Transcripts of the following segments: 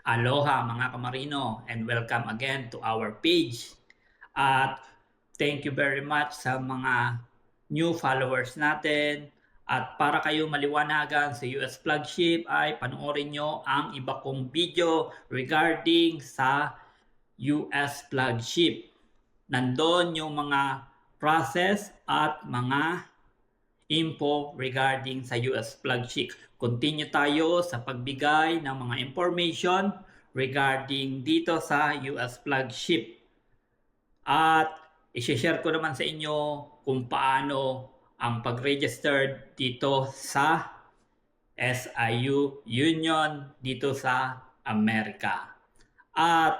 Aloha mga kamarino and welcome again to our page. At thank you very much sa mga new followers natin. At para kayo maliwanagan sa US flagship ay panoorin nyo ang iba kong video regarding sa US flagship. Nandun yung mga process at mga info regarding sa US flagship. Continue tayo sa pagbigay ng mga information regarding dito sa US flagship. At i-share ko naman sa inyo kung paano ang pag-register dito sa SIU Union dito sa Amerika. At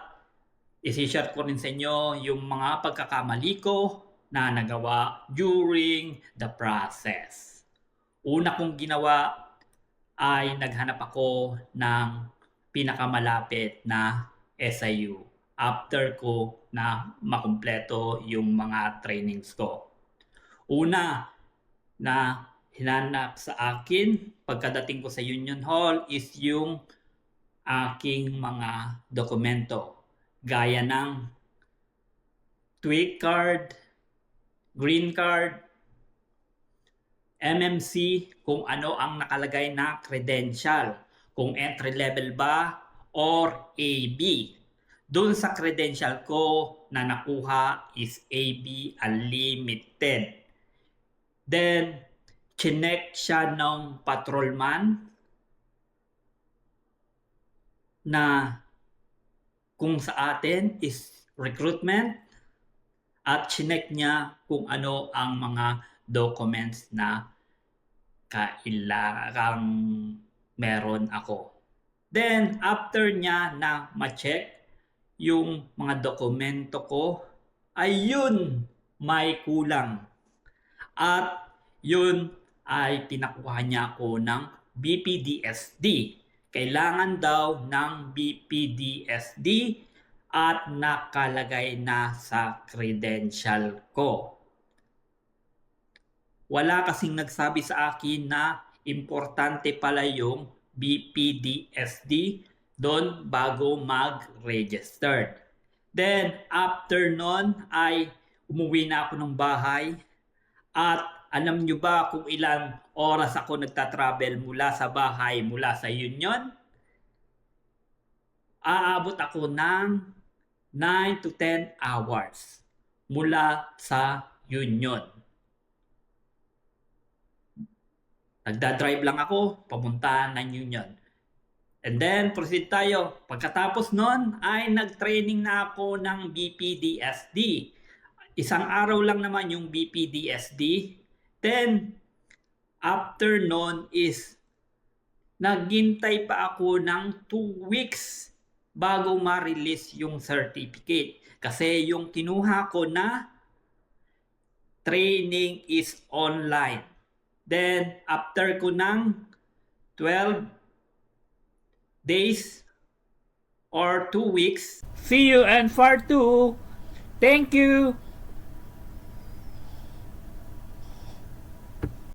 i-share ko rin sa inyo yung mga pagkakamali ko na nagawa during the process. Una kong ginawa ay naghanap ako ng pinakamalapit na SIU after ko na makumpleto yung mga trainings ko. Una na hinanap sa akin pagkadating ko sa Union Hall is yung aking mga dokumento gaya ng TWIC card, green card, MMC, kung ano ang nakalagay na credential, kung entry level ba or AB. Doon sa credential ko na nakuha is AB Unlimited. Then, chinek siya ng patrolman na kung sa atin is recruitment at chinek niya kung ano ang mga documents na kailangang meron ako. Then, after niya na ma-check yung mga dokumento ko, ay yun may kulang. At yun ay pinakuha niya ako ng BPDSD. Kailangan daw ng BPDSD at nakalagay na sa credential ko. Wala kasing nagsabi sa akin na importante pala yung BPDSD doon bago mag-register. Then, after nun ay umuwi na ako ng bahay. At alam nyo ba kung ilang oras ako nagtatravel mula sa bahay, mula sa Union? Aabot ako ng 9 to 10 hours mula sa Union. Nagdadrive lang ako papunta ng Union. And then, proceed tayo. Pagkatapos nun, ay nag-training na ako ng BPDSD. Isang araw lang naman yung BPDSD. Then, after nun is, naghintay pa ako ng 2 weeks bago ma-release yung certificate. Kasi yung kinuha ko na training is online. Then, after ko ng 12 days or 2 weeks, see you in part 2. Thank you.